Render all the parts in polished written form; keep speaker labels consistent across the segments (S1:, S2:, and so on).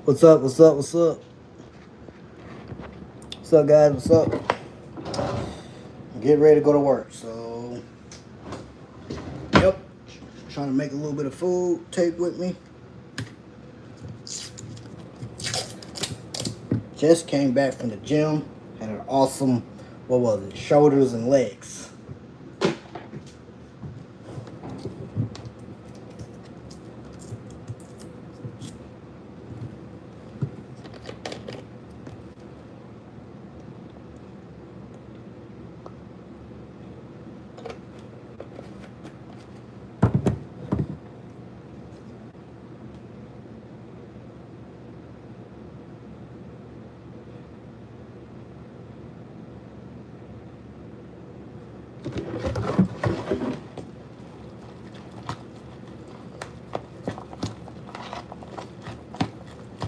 S1: What's up? What's up? What's up? What's up, guys? What's up? Get ready to go to work. So, yep. Trying to make a little bit of food. Take with me. Just came back from the gym. Had an awesome, what was it? Shoulders and legs.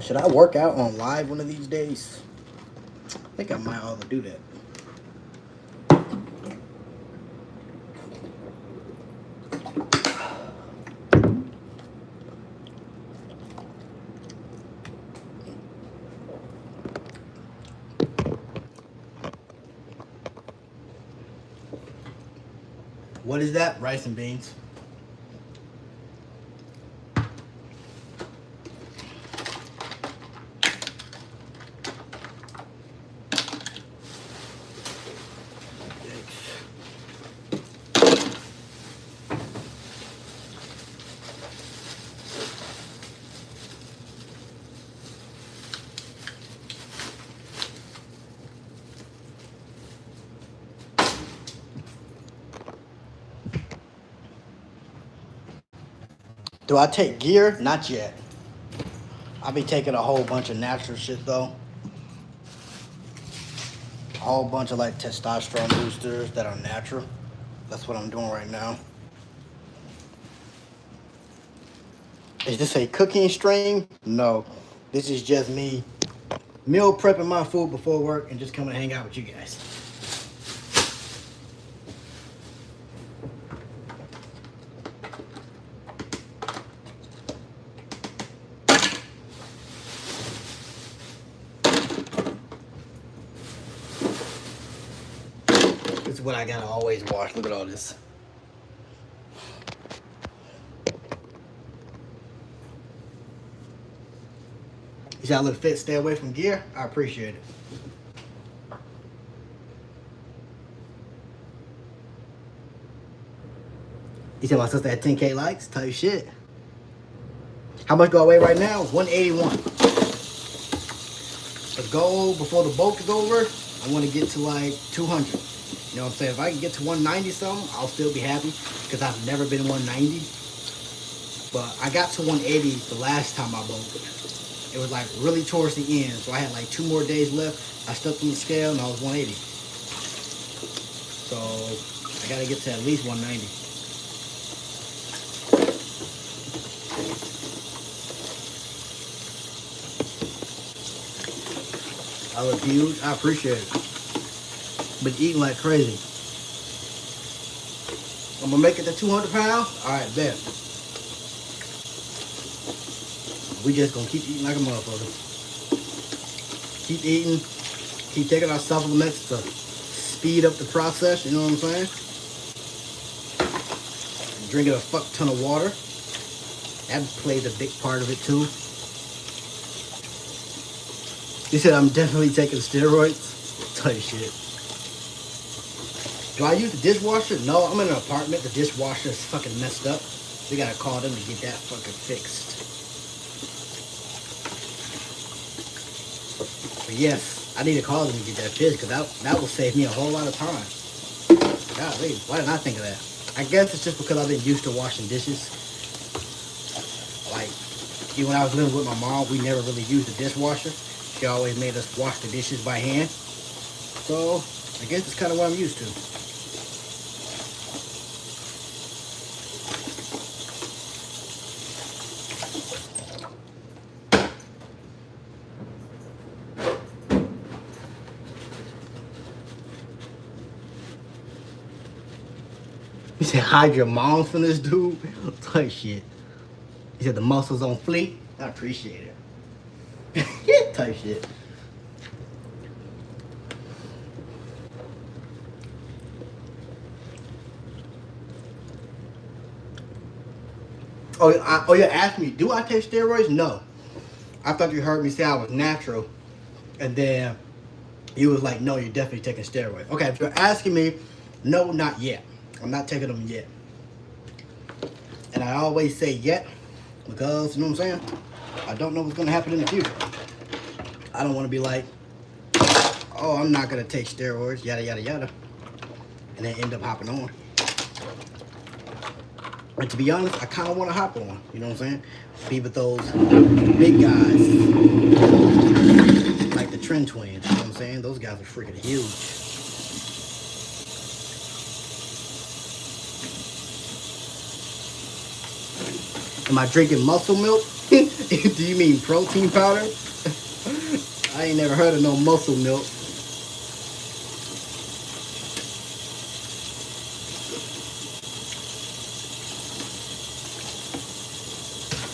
S1: Should I work out on live one of these days? I think I might ought to do that. What is that? Rice and beans. Do I take gear? Not yet. I'll be taking a whole bunch of natural shit though. A whole bunch of like testosterone boosters that are natural. That's what I'm doing right now. Is this a cooking stream? No. This is just me meal prepping my food before work and just coming to hang out with you guys. This is what I gotta always wash. Look at all this. You see how little fit, stay away from gear? I appreciate it. You see my sister had 10K likes? Type shit. How much do I weigh right now? 181. The goal before the bulk is over, I want to get to like 200. You know what I'm saying? If I can get to 190 something, I'll still be happy because I've never been 190. But I got to 180 the last time I bulked. It was like really towards the end, so I had like 2 more days left. I stepped on the scale and I was 180. So I gotta get to at least 190. I look huge. I appreciate it. Been eating like crazy. I'm gonna make it to 200 pounds. All right, bet. We just gonna keep eating like a motherfucker. Keep eating. Keep taking our supplements to speed up the process. You know what I'm saying? Drinking a fuck ton of water. That plays a big part of it too. You said I'm definitely taking steroids. Tell you shit. Do I use the dishwasher? No, I'm in an apartment. The dishwasher is fucking messed up. We gotta call them to get that fucking fixed. But yes, I need to call them to get that fixed because that will save me a whole lot of time. Golly, why didn't I think of that? I guess it's just because I've been used to washing dishes. Like, even when I was living with my mom, we never really used the dishwasher. She always made us wash the dishes by hand. So, I guess it's kind of what I'm used to. He said, hide your mom from this dude? Like shit. He said, the muscles on fleek. I appreciate it. Type shit. Oh, you asked me, do I take steroids? No. I thought you heard me say I was natural, and then you was like, no, you're definitely taking steroids. Okay, if you're asking me, no, not yet. I'm not taking them yet. And I always say yet because, you know what I'm saying? I don't know what's going to happen in the future. I don't want to be like, oh, I'm not going to take steroids, yada, yada, yada, and then end up hopping on. And to be honest, I kind of want to hop on, you know what I'm saying? Be with those big guys, like the Trend Twins, you know what I'm saying? Those guys are freaking huge. Am I drinking muscle milk? Do you mean protein powder? I ain't never heard of no muscle milk.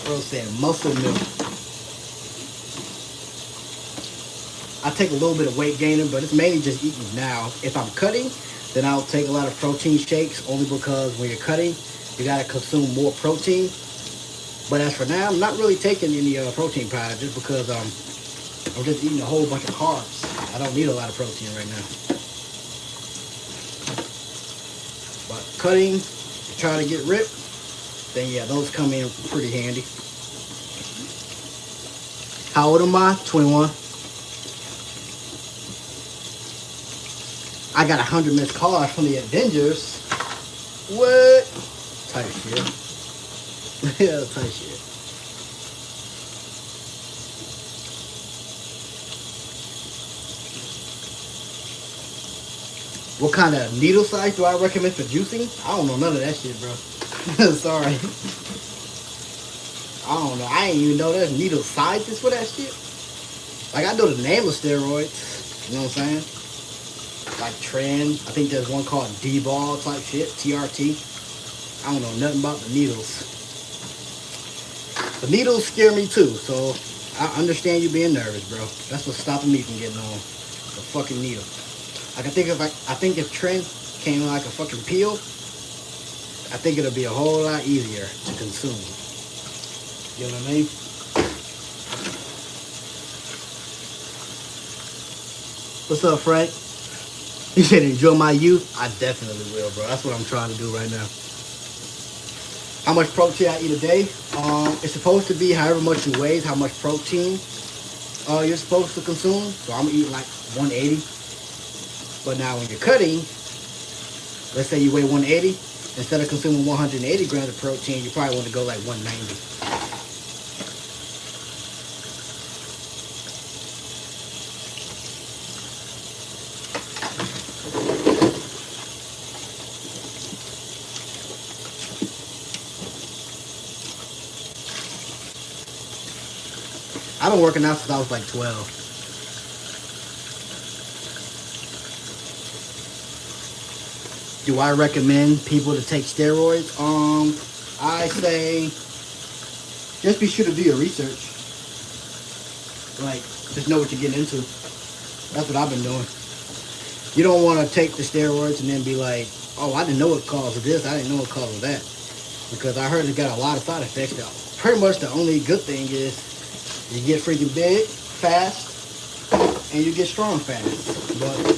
S1: Bro saying muscle milk. I take a little bit of weight gaining, but it's mainly just eating now. If I'm cutting, then I'll take a lot of protein shakes, only because when you're cutting, you gotta consume more protein. But as for now, I'm not really taking any protein powder just because I'm just eating a whole bunch of carbs. I don't need a lot of protein right now. But cutting, to try to get ripped, then yeah, those come in pretty handy. How old am I? 21. I got 100 missed calls from the Avengers. What? Type shit. Yeah, type shit. What kind of needle size do I recommend for juicing? I don't know none of that shit, bro. Sorry. I don't know. I ain't even know there's needle sizes for that shit. Like, I know the name of steroids. You know what I'm saying? Like Trend. I think there's one called D-ball type shit. TRT. I don't know nothing about the needles. The needles scare me too, so I understand you being nervous, bro. That's what's stopping me from getting on. The fucking needle. Like, I think if Trend came like a fucking peel, I think it'll be a whole lot easier to consume. You know what I mean? What's up, Frank? You said enjoy my youth? I definitely will, bro. That's what I'm trying to do right now. How much protein I eat a day? It's supposed to be however much you weigh, how much protein you're supposed to consume. So I'm eating like 180. But now when you're cutting, let's say you weigh 180, instead of consuming 180 grams of protein, you probably want to go like 190. I've been working out since I was like 12. Do I recommend people to take steroids? I say just be sure to do your research. Like, just know what you're getting into. That's what I've been doing. You don't want to take the steroids and then be like, oh, I didn't know it caused this. I didn't know it caused that. Because I heard it's got a lot of side effects. Pretty much the only good thing is you get freaking big, fast, and you get strong fast. But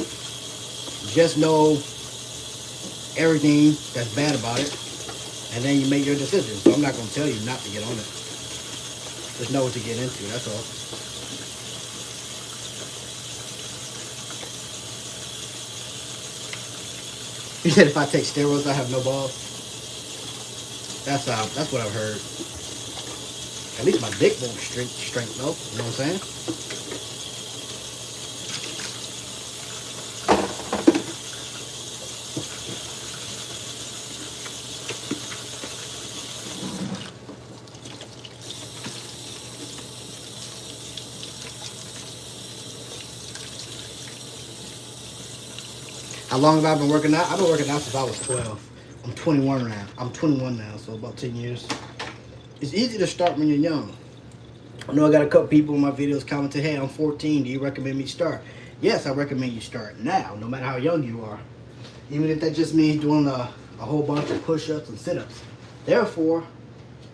S1: just know everything that's bad about it, and then you make your decision. So I'm not going to tell you not to get on it. Just know what to get into, that's all. You said if I take steroids, I have no balls? That's what I've heard. At least my dick won't strength though, you know what I'm saying? How long have I been working out? I've been working out since I was 12. I'm 21 now, so about 10 years. It's easy to start when you're young. I know I got a couple people in my videos commenting, hey, I'm 14, do you recommend me start? Yes, I recommend you start now, no matter how young you are. Even if that just means doing a whole bunch of push-ups and sit-ups. Therefore,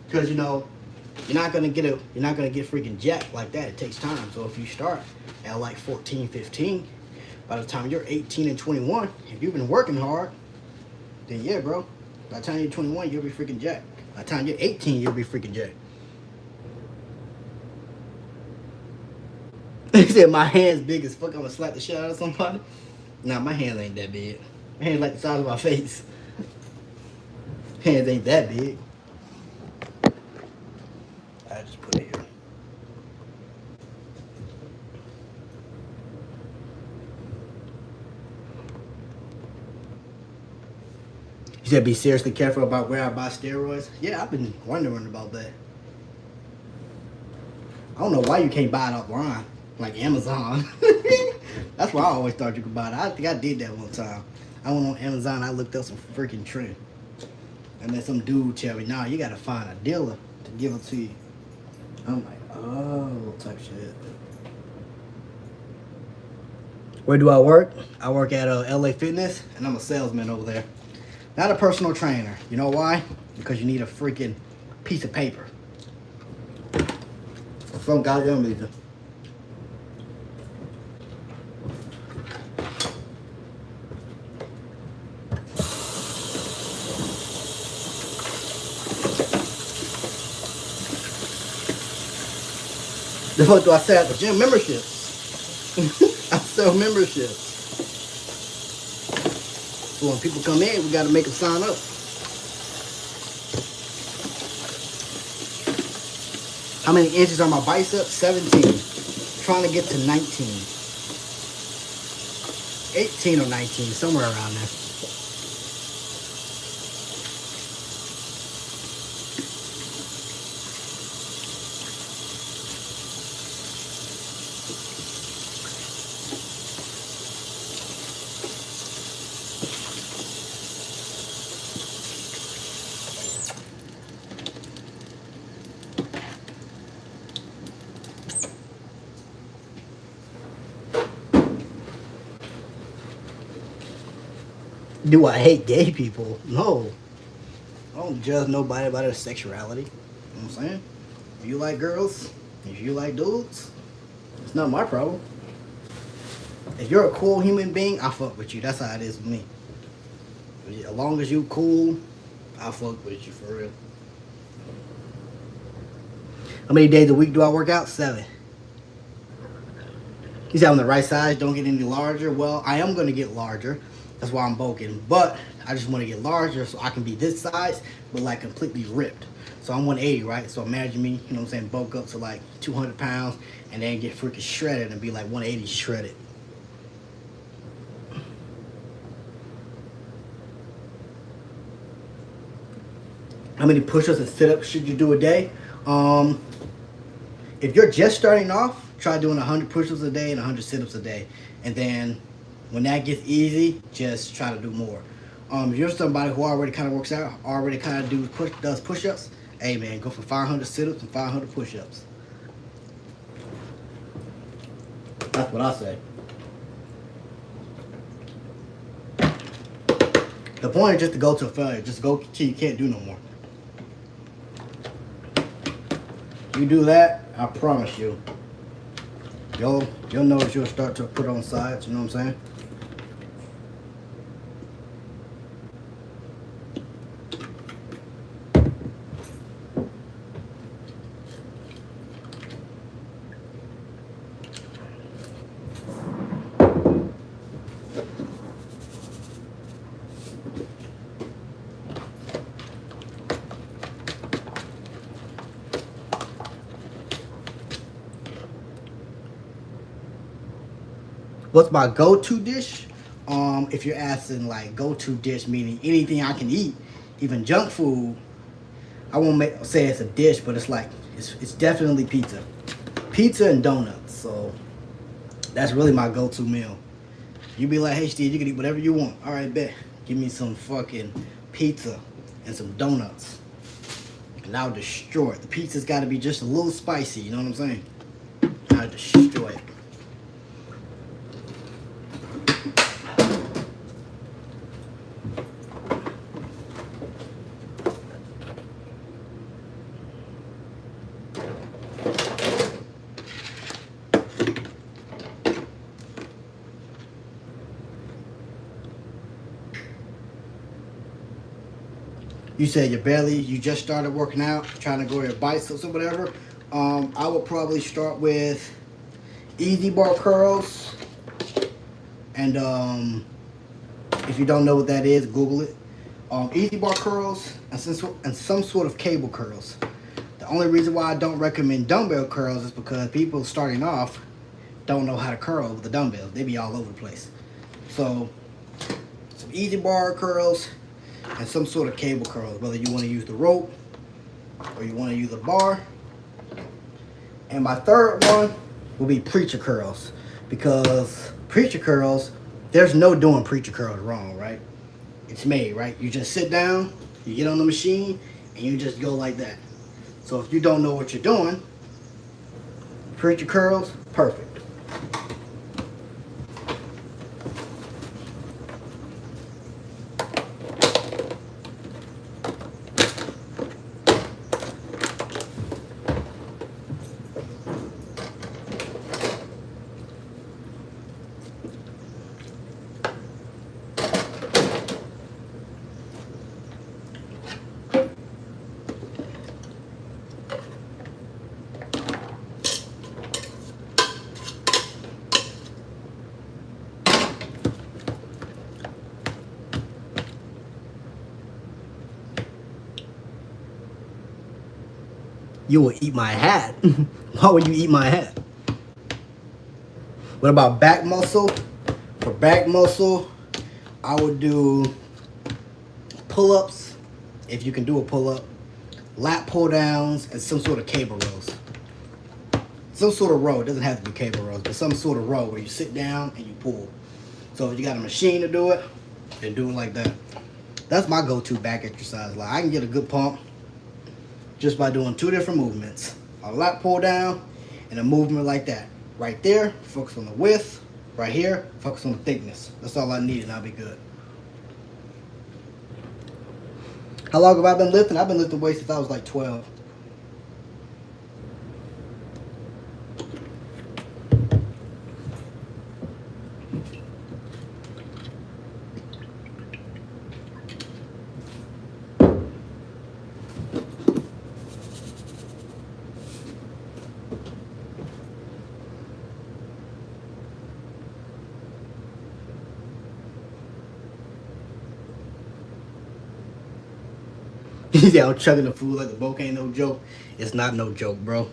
S1: because you're not gonna get freaking jacked like that. It takes time. So if you start at like 14, 15, by the time you're 18 and 21, if you've been working hard, then yeah, bro. By the time you're 21, you'll be freaking jacked. By the time you're 18, you'll be freaking jacked. He said my hand's big as fuck. I'm gonna slap the shit out of somebody. Nah, my hands ain't that big. My hands like the size of my face. Hands ain't that big. I just put it here. You said be seriously careful about where I buy steroids. Yeah, I've been wondering about that. I don't know why you can't buy it offline, like Amazon. That's why I always thought you could buy it. I think I did that one time. I went on Amazon, I looked up some freaking trend. And then some dude tell me, nah, you gotta find a dealer to give it to you. I'm like, oh, type shit. Where do I work? I work at LA Fitness, and I'm a salesman over there. Not a personal trainer. You know why? Because you need a freaking piece of paper. For some goddamn reason. The fuck do I say at the gym? Memberships. I sell memberships. So when people come in, we gotta make them sign up. How many inches are my biceps? 17. Trying to get to 19. 18 or 19, somewhere around there. Do I hate gay people? No. I don't judge nobody by their sexuality. You know what I'm saying? If you like girls, if you like dudes, it's not my problem. If you're a cool human being, I fuck with you. That's how it is with me. As long as you cool, I fuck with you for real. How many days a week do I work out? 7. You said I'm the right size, don't get any larger. Well, I am gonna get larger. That's why I'm bulking. But I just want to get larger so I can be this size, but like completely ripped. So I'm 180, right? So imagine me, you know what I'm saying, bulk up to like 200 pounds and then get freaking shredded and be like 180 shredded. How many push-ups and sit-ups should you do a day? If you're just starting off, try doing 100 push-ups a day and 100 sit-ups a day. And then when that gets easy, just try to do more. If you're somebody who already kind of works out, already kind of does push-ups, hey man, go for 500 sit-ups and 500 push-ups. That's what I say. The point is just to go to a failure. Just go till you can't do no more. You do that, I promise you, you'll notice you'll start to put on sides, you know what I'm saying? What's my go-to dish? If you're asking like go-to dish, meaning anything I can eat, even junk food, I won't say it's a dish, but it's like, it's definitely pizza. Pizza and donuts, so that's really my go-to meal. You be like, hey Steve, you can eat whatever you want. All right, bet. Give me some fucking pizza and some donuts. and I'll destroy it. The pizza's got to be just a little spicy, you know what I'm saying? I'll destroy it. You said you just started working out, trying to grow your biceps or whatever. I would probably start with easy bar curls. And if you don't know what that is, Google it. Easy bar curls and some sort of cable curls. The only reason why I don't recommend dumbbell curls is because people starting off don't know how to curl with the dumbbells. They be all over the place. So some easy bar curls and some sort of cable curls, whether you want to use the rope or you want to use a bar. And my third one will be preacher curls, because preacher curls, there's no doing preacher curls wrong, right? It's made, right? You just sit down, you get on the machine, and you just go like that. So if you don't know what you're doing, preacher curls, perfect. You will eat my hat. Why would you eat my hat? What about back muscle? For back muscle, I would do pull-ups, if you can do a pull-up, lat pull-downs, and some sort of cable rows. Some sort of row. It doesn't have to be cable rows, but some sort of row where you sit down and you pull. So if you got a machine to do it, then do it like that. That's my go-to back exercise. Like, I can get a good pump just by doing two different movements. A lat pull down and a movement like that. Right there, focus on the width. Right here, focus on the thickness. That's all I need and I'll be good. How long have I been lifting? I've been lifting weights since I was like 12. Yeah, I'm chugging the food like the boat ain't no joke. It's not no joke, bro.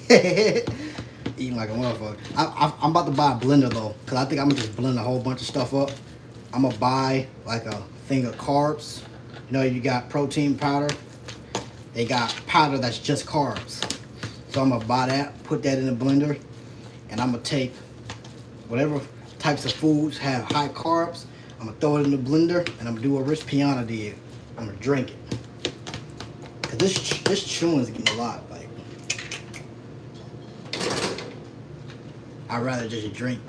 S1: Eating like a motherfucker. I'm about to buy a blender though, because I think I'm gonna just blend a whole bunch of stuff up. I'm gonna buy like a thing of carbs. You know, you got protein powder. They got powder that's just carbs. So I'm gonna buy that, put that in the blender, and I'm gonna take whatever types of foods have high carbs. I'm gonna throw it in the blender, and I'm gonna do what Rich Piana did. I'm gonna drink it. This chewing is getting a lot. Like, I'd rather just drink.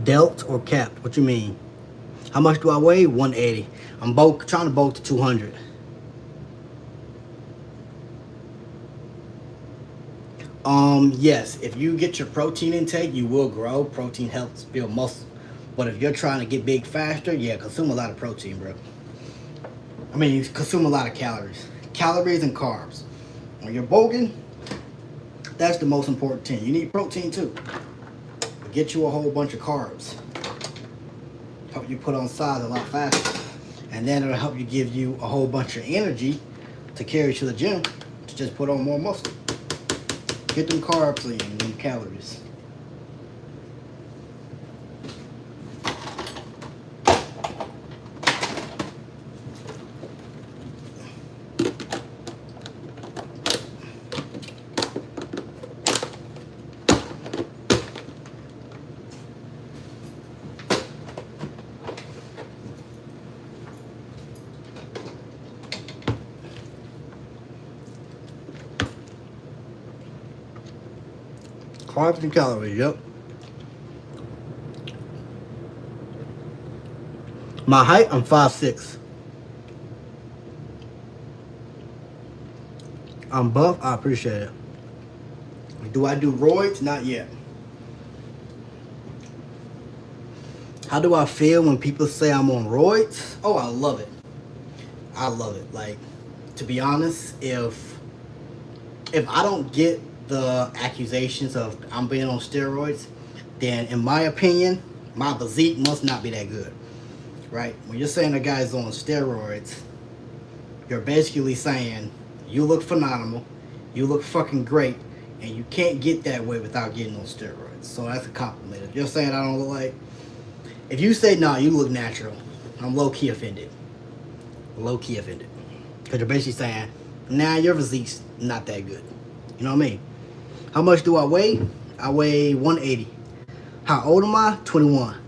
S1: Delt or capped? What you mean? How much do I weigh? 180. I'm trying to bulk to 200. Yes, if you get your protein intake, you will grow. Protein helps build muscle. But if you're trying to get big faster, yeah, consume a lot of protein, bro. I mean, you consume a lot of calories. Calories and carbs. When you're bulking, that's the most important thing. You need protein too. But get you a whole bunch of carbs. Help you put on size a lot faster. And then it'll help you give you a whole bunch of energy to carry to the gym to just put on more muscle. Get them carbs in and them calories. Carbs and calories, yep. My height, I'm 5'6". I'm buff, I appreciate it. Do I do roids? Not yet. How do I feel when people say I'm on roids? Oh, I love it. I love it. Like, to be honest, if I don't get the accusations of I'm being on steroids, then in my opinion, my physique must not be that good, right? When you're saying a guy's on steroids, you're basically saying you look phenomenal, you look fucking great, and you can't get that way without getting on steroids. So that's a compliment. If you're saying I don't look like, if you say nah, you look natural, I'm low-key offended. Low-key offended. Because you're basically saying, nah, your physique's not that good. You know what I mean? How much do I weigh? I weigh 180. How old am I? 21.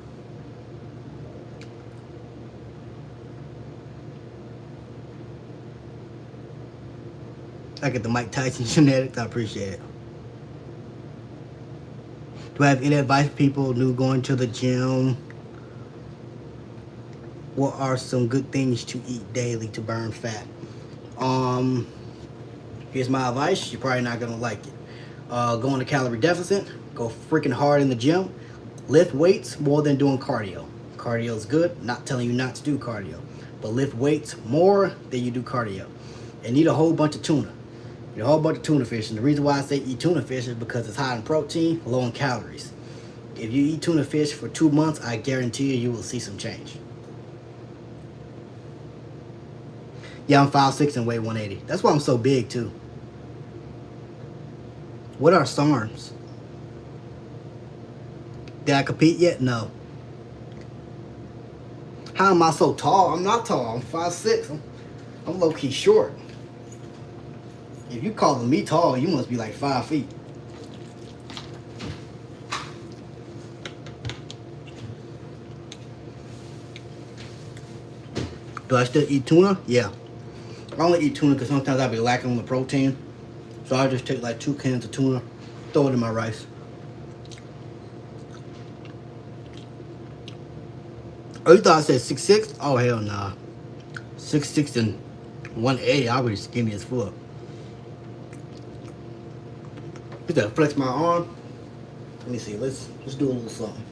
S1: I get the Mike Tyson genetics. I appreciate it. Do I have any advice for people new going to the gym? What are some good things to eat daily to burn fat? Here's my advice. You're probably not gonna like it. Go on a calorie deficit. Go freaking hard in the gym. Lift weights more than doing cardio. Cardio is good. Not telling you not to do cardio, but lift weights more than you do cardio. And eat a whole bunch of tuna. Eat a whole bunch of tuna fish. And the reason why I say eat tuna fish is because it's high in protein, low in calories. If you eat tuna fish for 2 months, I guarantee you will see some change. Yeah, I'm 5'6" and weigh 180. That's why I'm so big too. What are SARMs? Did I compete yet? No. How am I so tall? I'm not tall. I'm 5'6". I'm low-key short. If you calling me tall, you must be like 5 feet. Do I still eat tuna? Yeah. I only eat tuna because sometimes I'll be lacking on the protein. So I just take like 2 cans of tuna, throw it in my rice. Oh, you thought I said 6'6"? Oh, hell nah. 6'6" and 180, I already skinny as fuck. Just gotta flex my arm. Let me see, let's do a little something.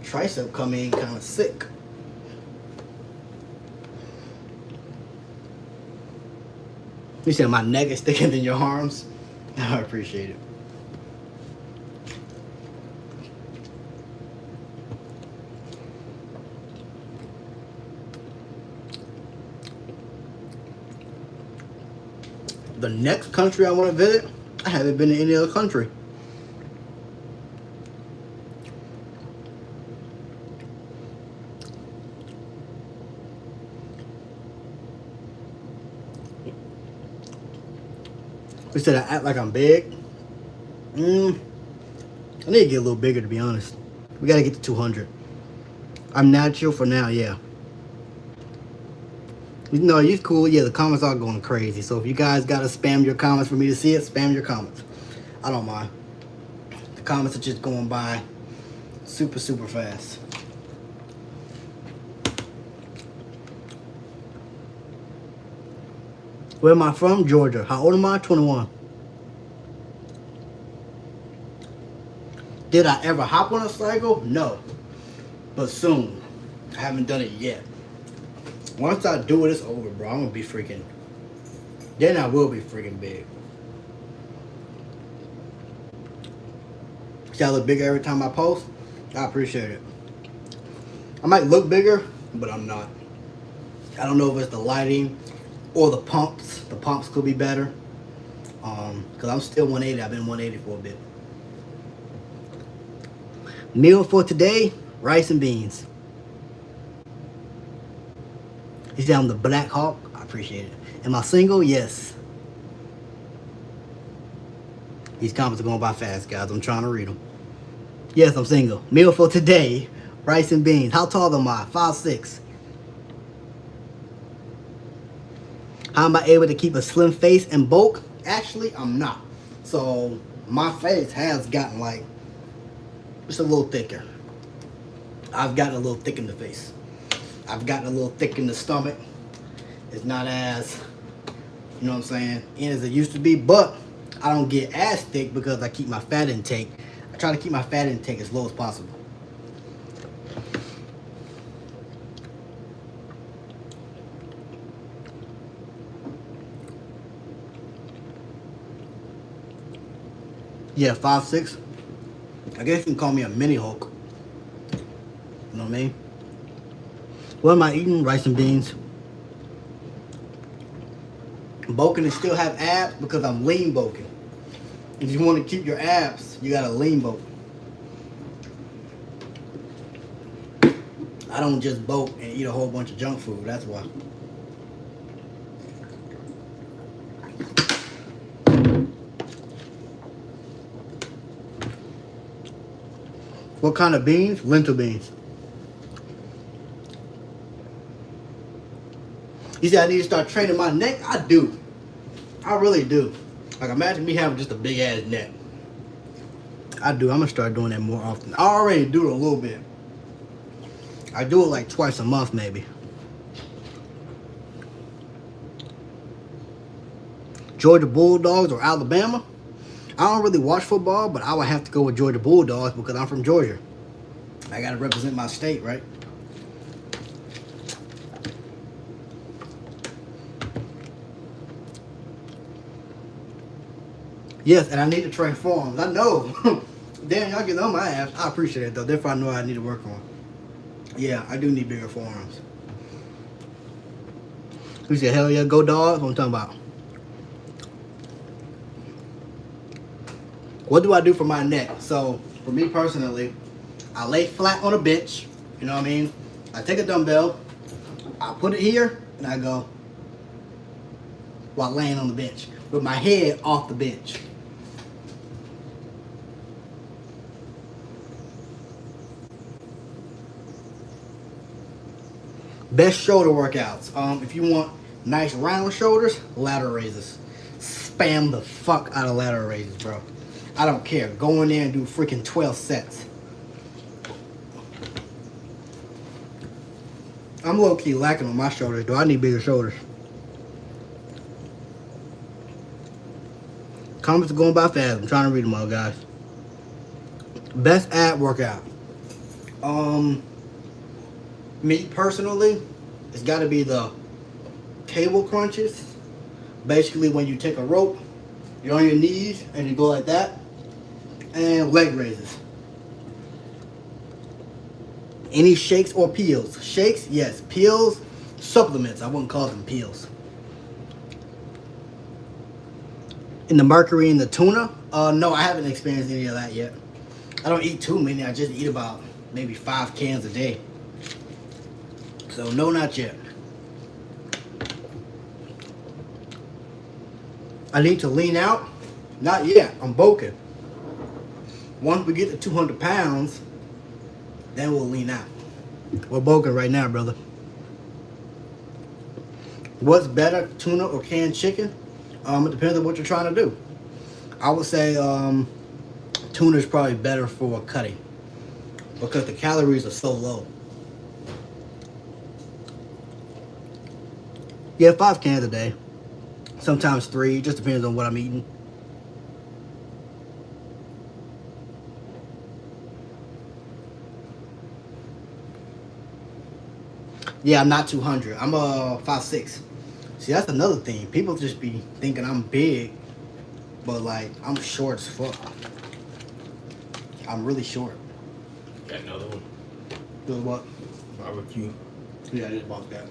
S1: Tricep come in kind of sick. You said my neck is thicker than your arms? I appreciate it. The next country I want to visit, I haven't been to any other country. We said I act like I'm big. I need to get a little bigger, to be honest. We gotta get to 200. I'm natural for now, yeah. No, you're cool. Yeah, the comments are going crazy. So if you guys gotta spam your comments for me to see it, spam your comments. I don't mind. The comments are just going by super, super fast. Where am I from? Georgia. How old am I? 21. Did I ever hop on a cycle? No. But soon. I haven't done it yet. Once I do it, it's over, bro. I'm gonna be freaking. Then I will be freaking big. See, I look bigger every time I post. I appreciate it. I might look bigger, but I'm not. I don't know if it's the lighting or the pumps. The pumps could be better. Because I'm still 180. I've been 180 for a bit. Meal for today, rice and beans. He said I'm the Black Hawk. I appreciate it. Am I single? Yes. These comments are going by fast, guys. I'm trying to read them. Yes, I'm single. Meal for today, rice and beans. How tall am I? 5'6". How am I able to keep a slim face and bulk? Actually, I'm not. So, my face has gotten like, just a little thicker. I've gotten a little thick in the face. I've gotten a little thick in the stomach. It's not as, you know what I'm saying, in as it used to be, but I don't get as thick because I keep my fat intake. I try to keep my fat intake as low as possible. Yeah, 5'6". I guess you can call me a mini Hulk. You know what I mean? What am I eating? Rice and beans. Bulking and still have abs because I'm lean bulking. If you want to keep your abs, you gotta lean bulk. I don't just bulk and eat a whole bunch of junk food. That's why. What kind of beans? Lentil beans. You said I need to start training my neck? I do. I really do. Like, imagine me having just a big ass neck. I do. I'm gonna start doing that more often. I already do it a little bit. I do it like twice a month, maybe. Georgia Bulldogs or Alabama? I don't really watch football, but I would have to go with Georgia Bulldogs because I'm from Georgia. I gotta represent my state, right? Yes, and I need to train forms. I know. Damn, y'all getting on my ass. I appreciate it, though. Therefore, I know I need to work on. Yeah, I do need bigger forearms. You said, hell yeah, go dogs? What I'm talking about. What do I do for my neck? So, for me personally, I lay flat on a bench. You know what I mean? I take a dumbbell. I put it here, and I go while laying on the bench with my head off the bench. Best shoulder workouts. If you want nice round shoulders, ladder raises. Spam the fuck out of ladder raises, bro. I don't care. Go in there and do freaking 12 sets. I'm low-key lacking on my shoulders, though. I need bigger shoulders. Comments are going by fast. I'm trying to read them all, guys. Best ab workout. Me personally, it's got to be the cable crunches. Basically, when you take a rope, you're on your knees and you go like that, and leg raises. Any shakes or peels? Shakes, yes. Peels, supplements. I wouldn't call them peels. In the mercury and the tuna? No, I haven't experienced any of that yet. I don't eat too many. I just eat about maybe 5 cans a day. So no, not yet. I need to lean out? Not yet. I'm bulking. Once we get to 200 pounds, then we'll lean out. We're bulking right now, brother. What's better, tuna or canned chicken? It depends on what you're trying to do. I would say tuna is probably better for cutting because the calories are so low. Yeah, 5 cans a day. Sometimes 3. Just depends on what I'm eating. Yeah, I'm not 200. I'm 5'6". See, that's another thing. People just be thinking I'm big, but like I'm short as fuck. I'm really short.
S2: Got another one.
S1: Doing what?
S2: Barbecue.
S1: Yeah, I just bought that.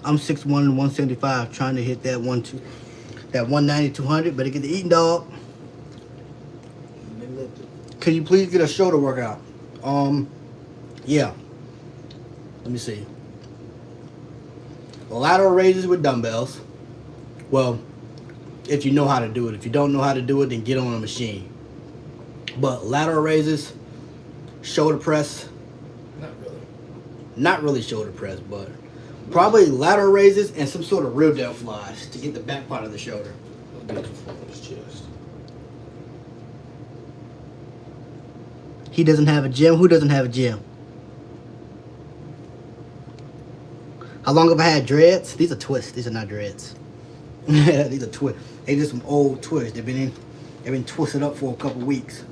S1: I'm 6'1", 175, trying to hit that 190, 200. Better get the eating, dog. Can you please get a shoulder workout? Yeah. Let me see. Lateral raises with dumbbells. Well, if you know how to do it. If you don't know how to do it, then get on a machine. But lateral raises, shoulder press. Not really shoulder press, but probably lateral raises and some sort of real delt flies to get the back part of the shoulder. He doesn't have a gym. Who doesn't have a gym? How long have I had dreads? These are twists. These are not dreads. These are twists. They just some old twists. They've been twisted up for a couple weeks.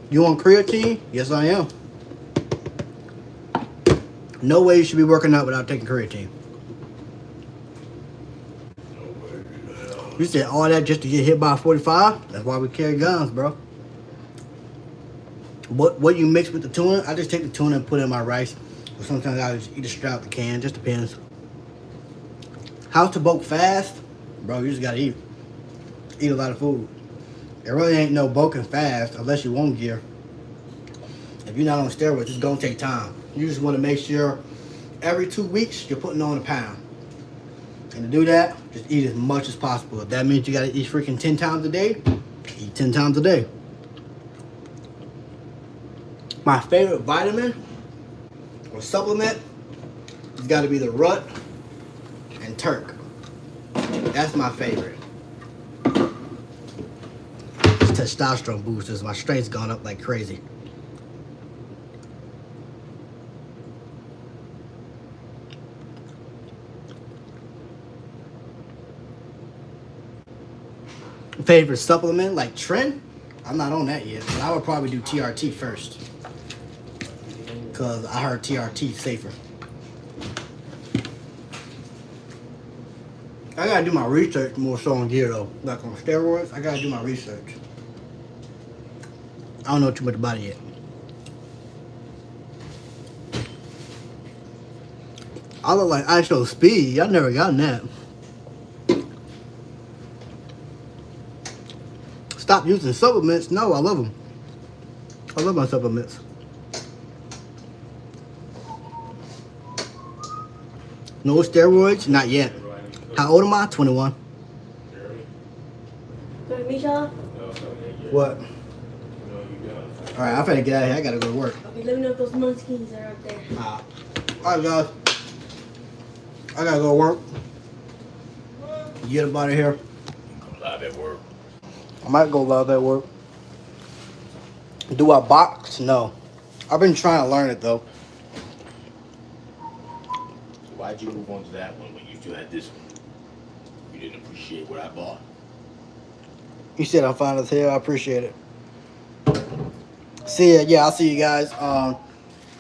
S1: You want creatine? Yes, I am. No way you should be working out without taking creatine. You said all that just to get hit by a 45? That's why we carry guns, bro. What you mix with the tuna? I just take the tuna and put it in my rice. Or sometimes I just eat it straight out the can. Just depends. How to bulk fast? Bro, you just gotta eat. Eat a lot of food. There really ain't no bulking fast unless you want gear. If you're not on steroids, it's gonna take time. You just wanna make sure every 2 weeks you're putting on a pound. And to do that, just eat as much as possible. If that means you gotta eat freaking 10 times a day, eat 10 times a day. My favorite vitamin or supplement has gotta be the Rut and Turk. That's my favorite. It's testosterone boosters. My strength's gone up like crazy. Favorite supplement like Trend? I'm not on that yet, but I would probably do TRT first. Cause I heard TRT safer. I gotta do my research more so on gear though. Like on steroids, I gotta do my research. I don't know too much about it yet. I look like ISO Speed. I've never gotten that. Stop using supplements. No, I love them. I love my supplements. No steroids? Not yet. How old am I? 21. What? Alright, I'm finna get out of here. I gotta go to work.
S3: Okay, let me know if those munchkins are up there.
S1: Alright, guys. I gotta go to work. Get up out of here.
S2: Live at work.
S1: I might go live at work. Do I box? No. I've been trying to learn it though.
S2: So why'd you move on to that one when you still had this one? You didn't appreciate what I bought.
S1: You said I'm fine as hell. I appreciate it. See ya. Yeah, I'll see you guys.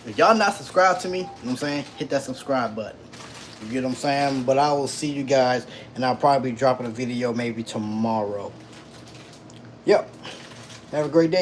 S1: If y'all not subscribed to me, you know what I'm saying? Hit that subscribe button. You get what I'm saying? But I will see you guys, and I'll probably be dropping a video maybe tomorrow. Yep. Have a great day, y'all.